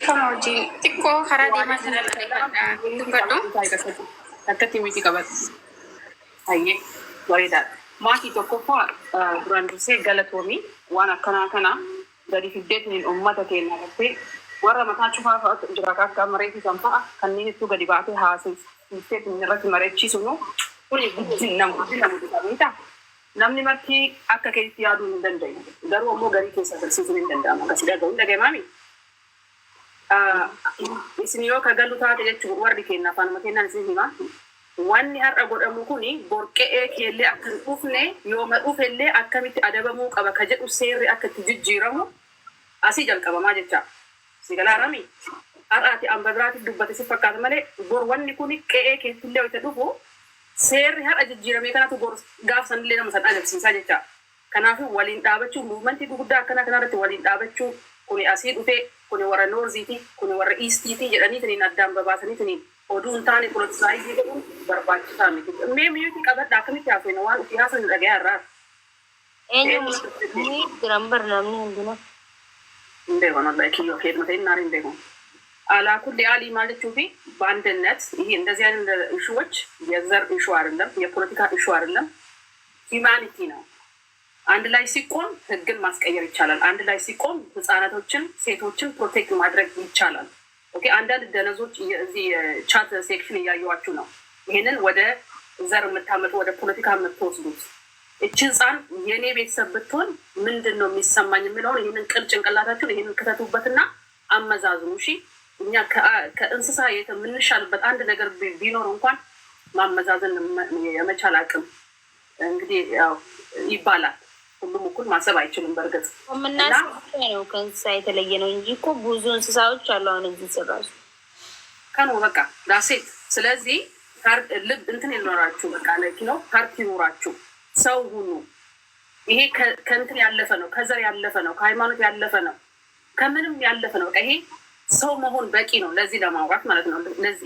Kan hojii xiqqoo karaa deemaa sanatti dubbadhu. Akkatti miti qabatu. Hayyee bareedaadha. Maatii tokkoffaa duraan dursee galatoomii waan akkanaa kana gadi fiddeetiin uummata keenya irratti warra mataa cufaa fa'aatu jira akka mareessisan fa'a kanneen itti gadi baatee haasofsiiseetiin irratti mareechisuun kuni guddin nama dhiqameeta. Namni marti akka keessatti yaaduu hin danda'u. Garuu ammoo garii keessa agarsiisuu hin danda'amu. Akkasii dhaga'uu hin dhaga'amaami. Isin yoo kagalu taate jechuun warri keenya afaan keenyaan isin himaa. Wanni har'a godhamu kuni borqe'ee keellee akka hin dhufne yooma dhufellee akkamitti adabamuu qaba ka jedhu seerri akka itti jijjiiramu asii jalqabamaa jecha. Si galaarami har'aati amba biraatiif dubbate si fakkaata malee bor wanni kuni qe'ee keessillee itti dhufu seerri har'a jijjiiramee kanatu bor gaaf sanillee nama san agarsiisaa jecha. Kanaafuu waliin dhaabachuu muumantii gurguddaa akkana kanarratti waliin dhaabachuu kuni asii dhufee kuni warra noorziiti kuni warra iistiiti jedhaniitiin addaan babaasaniitiin oduun taane politisaayizii godhuun barbaachisaa miti. Mee miyyuuti qabadha akkamitti haasofna waan ofii haasan dhaga'aa irraa. Eenyu jiran barnaamni hundina. Hin beekon wallahi kiyyoo keedma ta'in naar hin beekon. አላኩል ያሊ ማለት ቢ በአንድነት ይሄ እንደዚህ አይነት ኢሹዎች የዘር ኢሹ አይደለም፣ የፖለቲካ ኢሹ አይደለም፣ ሂማኒቲ ነው። አንድ ላይ ሲቆም ህግን ማስቀየር ይቻላል። አንድ ላይ ሲቆም ህፃናቶችን ሴቶችን ፕሮቴክት ማድረግ ይቻላል። ኦኬ አንዳንድ ደነዞች እዚህ ቻት ሴክሽን እያየዋችሁ ነው። ይሄንን ወደ ዘር የምታመጡ ወደ ፖለቲካ የምትወስዱት እቺ ህፃን የኔ ቤተሰብ ብትሆን ምንድን ነው የሚሰማኝ የሚለውን ይሄንን ቅል ጭንቅላታችሁን ይሄንን ክተቱበትና አመዛዝኑ። እሺ እኛ ከእንስሳ የምንሻልበት አንድ ነገር ቢኖር እንኳን ማመዛዘን የመቻል አቅም እንግዲህ ያው ይባላል። ሁሉም እኩል ማሰብ አይችልም። በእርግጥ ምናስነው ከእንስሳ የተለየ ነው እንጂ እኮ ብዙ እንስሳዎች አሉ። አሁን እዚህ ስራሱ ከኖ በቃ ዳሴት። ስለዚህ ልብ እንትን ይኖራችሁ በቃ ነው ፓርቲ ይኖራችሁ ሰው ሁኑ። ይሄ ከእንትን ያለፈ ነው፣ ከዘር ያለፈ ነው፣ ከሃይማኖት ያለፈ ነው፣ ከምንም ያለፈ ነው። ይሄ ሰው መሆን በቂ ነው ለዚህ ለማውራት ማለት ነው።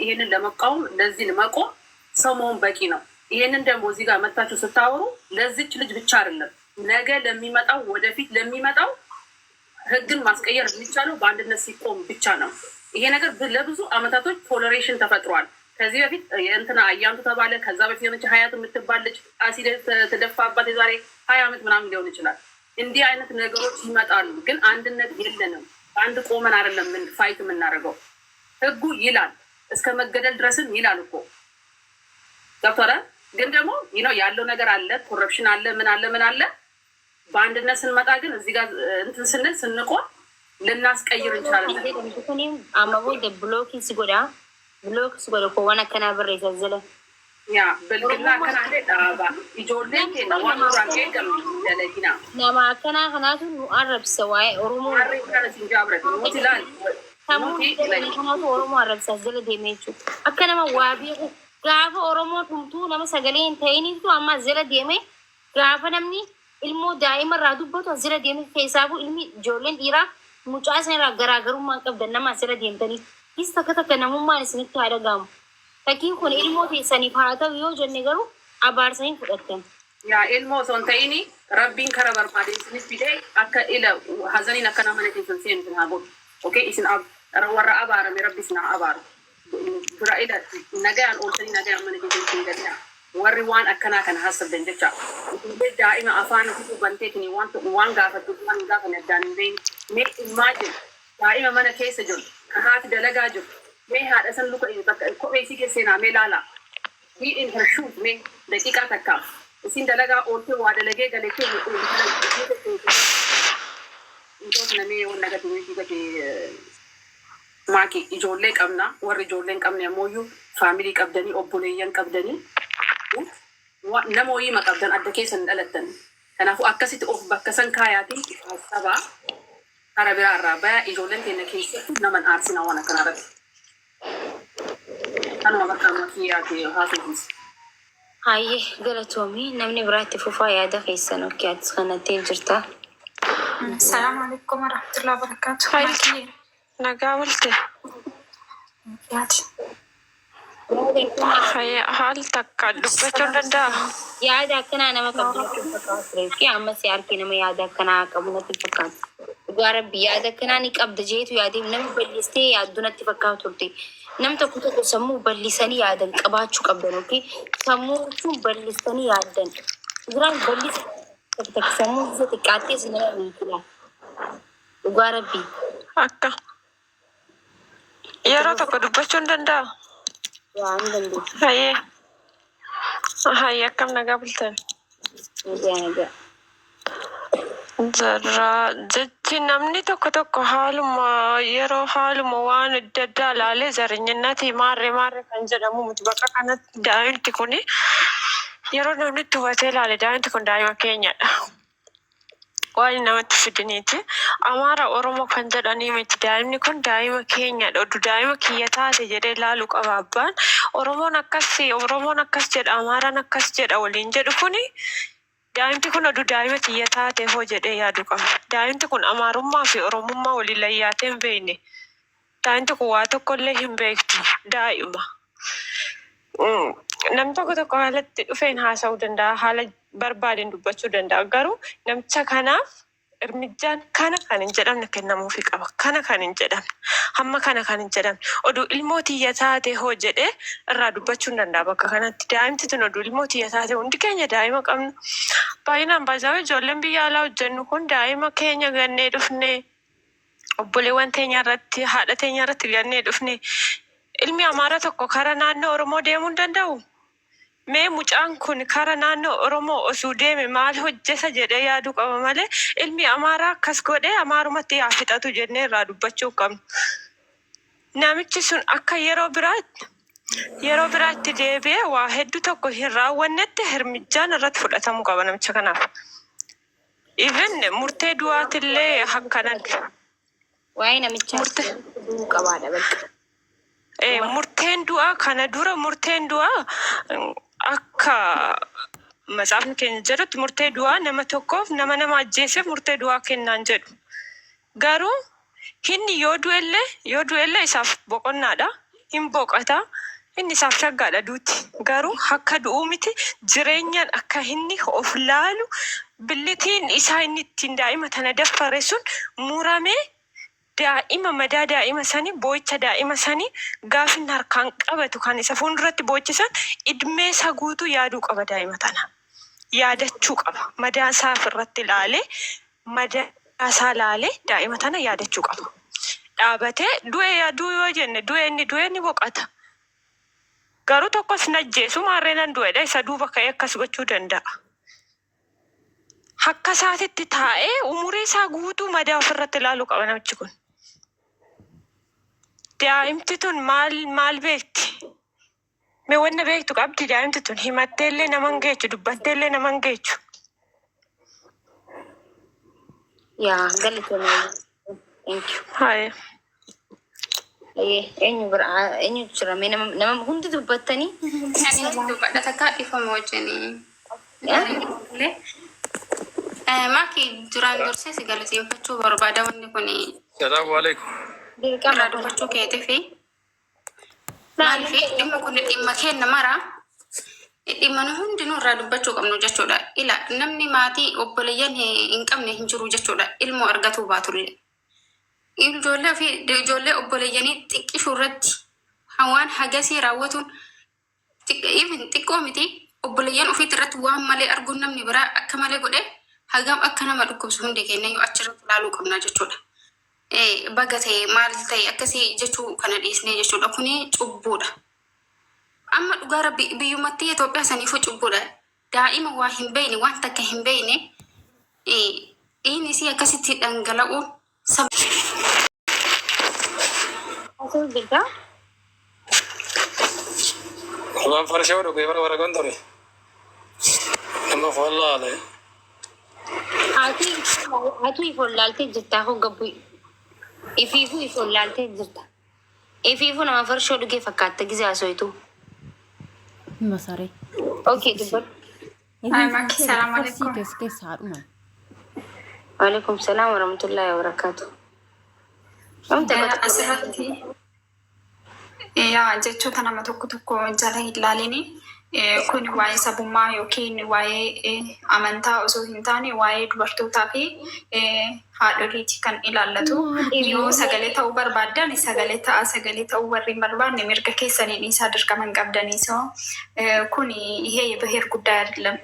ይሄንን ለመቃወም ለዚህ ለመቆም ሰው መሆን በቂ ነው። ይሄንን ደግሞ እዚህ ጋር መታችሁ ስታወሩ ለዚች ልጅ ብቻ አይደለም ነገ ለሚመጣው ወደፊት ለሚመጣው ህግን ማስቀየር የሚቻለው በአንድነት ሲቆም ብቻ ነው። ይሄ ነገር ለብዙ አመታቶች ቶለሬሽን ተፈጥሯል። ከዚህ በፊት የእንትና አያንቱ ተባለ። ከዛ በፊት የሆነች ሀያት የምትባል ልጅ አሲድ ተደፋባት የዛሬ 20 ዓመት ምናምን ሊሆን ይችላል። እንዲህ አይነት ነገሮች ይመጣሉ። ግን አንድነት የለንም። አንድ ቆመን አይደለም ምን ፋይት የምናደርገው። ህጉ ይላል እስከ መገደል ድረስም ይላል እኮ ገብቶሃል። ግን ደግሞ ያለው ነገር አለ፣ ኮረፕሽን አለ፣ ምን አለ። በአንድነት ስንመጣ ግን እዚህ ጋር እንትን ስንል ስንቆም ልናስቀይር እንችላለን። አማቦ ብሎክ ሲጎዳ ኮዋና ከናብር ይዘዝለ ያ በልግና ከናለ ዳባ ይጆለን ከናዋን ራንጌ ገምደለጊና ነማ ከናቱ አረብ ሰዋይ ኦሮሞ አረብካነ ሲንጃብረት ሙትላል ከናቱ ኦሮሞ አረብ ሰዘለ ደሜቹ አከናማ ዋቢ ጋፋ ኦሮሞ ቱምቱ ነማ ሰገሌን ተይኒቱ አማ ዘለ ደሜ ጋፋ ነምኒ ኢልሞ ዳይማ ራዱበቱ ዘለ ደሜ ከይሳቡ ኢልሚ ጆለን ዲራ ሙጫሰን ገራገሩ ማንቀብ ደነማ ዘለ ደምተኒ ይስተከተከ ነሙማን ስንቱ አደጋሙ Fakiin kun ilmoo teessanii haata'u yoo jenne garuu abaarsanii fudhatan. Yaa ilmoo osoo hin ta'in rabbiin karaa barbaadeessinis fidee akka ila hazaniin akka nama keessan seenu isin haa godhu. Okay isin warra abaarame rabbi isin haa abaaru. Dura ila nagayaan oolchanii nagayaan mana keessan isin gadhiyaa. Warri waan akkanaa kana haasabdan jecha. Daa'ima afaan itti banteetiin waan gaafatu waan gaafan addaan hin beekne. Mee imagine daa'ima mana keessa jiru kan haati dalagaa jiru. May haadha san luka bakka kophee isii keessaa mee laala. He in her shoes mee daqiiqaa takka. Isin dalagaa ooltee waa dalagee galetee intoota namee waan nagatii gatee maaki ijoollee qabna. Warri ijoollee hin qabne ammoo faamilii qabdanii obboleeyyan qabdanii nama ho'iima qabdan adda keessan dhalattan. Kanaafuu akkasitti of bakka san kaayaatiin sabaa kara biraa irraa bayaa ijoolleen keenya keessatti naman aarsinaa waan akkanarratti. Kanuma bakka makiyaati haasofis. Hayyee galatoomii namni biraatti fufaa yaada keessan okkeetis kanatti jirta. Salaamu alaikum warahmatullahi wabarakatuh. Nagaa walte. Haal takka dubbachuu danda'a. Yaada akkanaa nama qabdu fakkaatu fi ammas yaarkii nama yaada akkanaa qabu natti fakkaatu. dhugaa rabbi yaada kanaa ni qabda jeetu yaadee nama bal'istee yaaddunatti fakkaatu turte. Nam tokko sammuu bal'isanii yaadan qabaachuu qabdan okay? Sammuu jechuun bal'istanii yaadan. Duraan bal'isa sammuu isa xiqqaattee sinama miidhila. Dhugaa rabbi. Akka yeroo tokko dubbachuu hin danda'a. Yaa hin danda'u. Hayyee akkam nagaa bultan. Nagaa. Zarraa jechi namni tokko haaluma yeroo haaluma waan adda addaa ilaalee zarrinyannati maarree kan jedhamu miti bakka kanatti daa'imti kuni yeroo namni itti hubatee ilaale daa'imti kun daa'ima keenyadha. Waan namatti fidaniiti. Amaara Oromoo kan jedhanii miti daa'imni kun daa'ima keenyadha. Oduu daa'ima kiyya taate jedhee ilaaluu qaba abbaan. Oromoon akkas jedha Amaaraan akkas jedha waliin jedhu kuni. Daa'imti kun oduu daa'ima kiyya taate hoo jedhee yaaduu qaba. Daa'imti kun Amaarummaa fi Oromummaa waliin layyaatee hin beekne. Daa'imti kun waa tokkollee hin beektu daa'ima. Nam tokko haalatti dhufeen haasa'uu danda'a. Haala barbaadeen dubbachuu danda'a. Garuu namicha kanaaf irmijaan kana kan hin jedhamne kennamuufi qaba. Kana kan hin jedhamne. Hamma kana kan hin jedhamne. Oduu ilmoo tiyya taate hoo jedhee irraa dubbachuu hin danda'a bakka kanatti. Daa'imti tun oduu ilmoo tiyya taate hundi keenya daa'ima qabna. Baay'inaan baay'ee ijoolleen biyya alaa hojjennu kun daa'ima keenya gannee dhufne. Obboleewwan teenya irratti haadha teenya irratti gannee dhufne. Ilmi Amaara tokko karaa naannoo Oromoo deemuu hin danda'u. Mee mucaan kun karaa naannoo Oromoo osoo deeme maal hojjeta jedhee yaaduu qaba malee ilmi Amaaraa akkas godhee Amaarumatti haa fixatu jennee irraa dubbachuu qabna. Namichi sun akka yeroo biraatti deebi'ee waa hedduu tokko hin raawwannetti hirmijaan irratti fudhatamuu qaba namicha kanaaf. Even murtee du'aatillee akkanatti. Waa'ee namichaa qabaadha bakka. Murteen du'aa kana dura murteen du'aa akka matsaafni keenya jedhutti murtee du'aa nama tokkoof nama ajjeeseef murtee du'aa kennaan jedhu. Garuu inni yoo du'ellee isaaf boqonnaadha. Hin boqota. Inni isaaf shaggaadha duuti. Garuu akka du'uu miti jireenyaan akka inni of laalu billitiin isaa inni ittiin daa'ima tana daffare sun muramee daa'ima madaa daa'ima sanii boo'icha daa'ima sanii gaafin harkaan qabatu kan isa fuulduratti boo'ichisan idmee isaa guutuu yaaduu qaba daa'ima tana. Yaadachuu qaba. Madaa isaa irratti ilaalee daa'ima tana yaadachuu qaba. Dhaabatee du'e yaaduu yoo jenne du'e inni boqota. Garuu tokkos najjeesu maarreenan du'edha isa duuba ka'ee akkas gochuu danda'a. Akka isaatitti taa'ee umurii isaa guutuu madaa ofirratti ilaaluu qaba namichi kun. Daa'imti tun maal beekti? Mee wanna beektu qabdi daa'imti tun himatteellee nama hin geechu dubbatteellee nama hin geechu. Yaa galatoomee. Thank you. Haye. Eenyu jira nama hundi dubbattanii? Dubbadha takka dhiifama wajjinii. Maakii duraan dursee si galateeffachuu barbaada wanni kun. Salaamu alaikum. Irraa dubbachuu keetii fi maaliif dhimma kun dhimma kenna mara dhimma nu hundinuu irraa dubbachuu qabnu jechuudha. Namni maatii obboleeyyan hin qabne hin jiru jechuudha. Ilmoo argatuu baatullee. Ijoollee obboleeyyanii xiqqishuu irratti waan hagasii raawwatuun xiqqoo miti obboleeyyan ofiitti irratti waan malee arguun namni biraa akka malee godhe hagam akka nama dhukkubsu hundi keenya yoo achirratti ilaaluu qabna jechuudha. Baga ta'e maal ta'e akkasii jechuu kana dhiisnee jechuudha. Kuni cubbuudha. Amma dhugaa biyyummatti Itoophiyaa saniifuu cubbuudha. Daa'ima waa hin beekne waan takka hin beekne dhiigni isii akkasitti dhangala'uun Waan farshee dhugu yeroo waraqaan ture. Nama follaalee. Haatu ifollaaltee jirtaa hoo gabbu ifiifuu ifollaaltee jirta. Ifiifuu nama farshoo dhugee fakkaatta gizee haasooyitu. Masaree. Okay, dubbadhu. Salaam alaikum. Waalaikum salaam warahmatullahi wabarakatuh. Asirratti jechoota nama tokko jala hin ilaalini kun waa'ee sabummaa yookiin waa'ee amantaa osoo hin taane waa'ee dubartootaa fi haadholiiti kan ilaallatu. Yoo sagalee ta'uu barbaadan sagalee ta'uu warri hin barbaanne mirga keessaniin isaa dirqama qabdanii ሰው kun ይሄ የብሔር ጉዳይ አይደለም።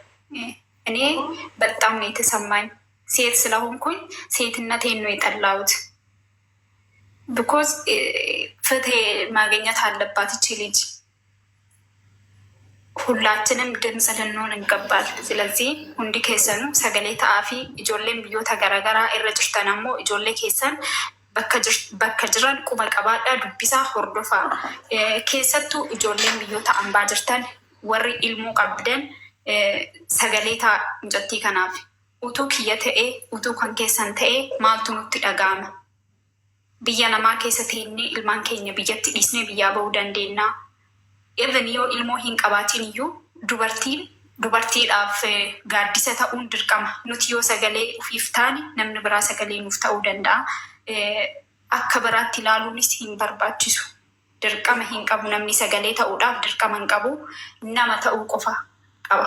እኔ በጣም ነው የተሰማኝ ሴት ስለሆንኩኝ ሴትነቴን ነው የጠላሁት። ቢኮዝ ፍትህ ማግኘት አለባት እቺ ልጅ። ሁላችንም ድምፅ ልንሆን እንገባል። ስለዚህ ሁንዲ ኬሰኑ ሰገሌ ተአፊ ijoolleen biyyoota garaagaraa irra jirtan ammoo ijoollee keessan bakka jiran quba qabaadhaa dubbisaa hordofaa. Keessattuu ijoolleen biyyoota ambaa jirtan warri ilmoo qabdan sagalee ta'a mucattii kanaaf. Utuu kiyya ta'ee utuu kan keessan ta'ee maaltu nutti dhaga'ama. Biyya namaa keessa teennee ilmaan keenya biyyatti dhiisnee biyyaa bahuu dandeenya. Even yoo ilmoo hin qabaatiin iyyuu dubartiidhaaf gaaddisa ta'uun dirqama. Nuti yoo sagalee ufiif taane namni biraa sagalee nuuf ta'uu danda'a. Akka biraatti ilaaluunis hin barbaachisu. Dirqama hin qabu namni sagalee ta'uudhaaf dirqama hin qabu. Nama ta'uu qofa qaba.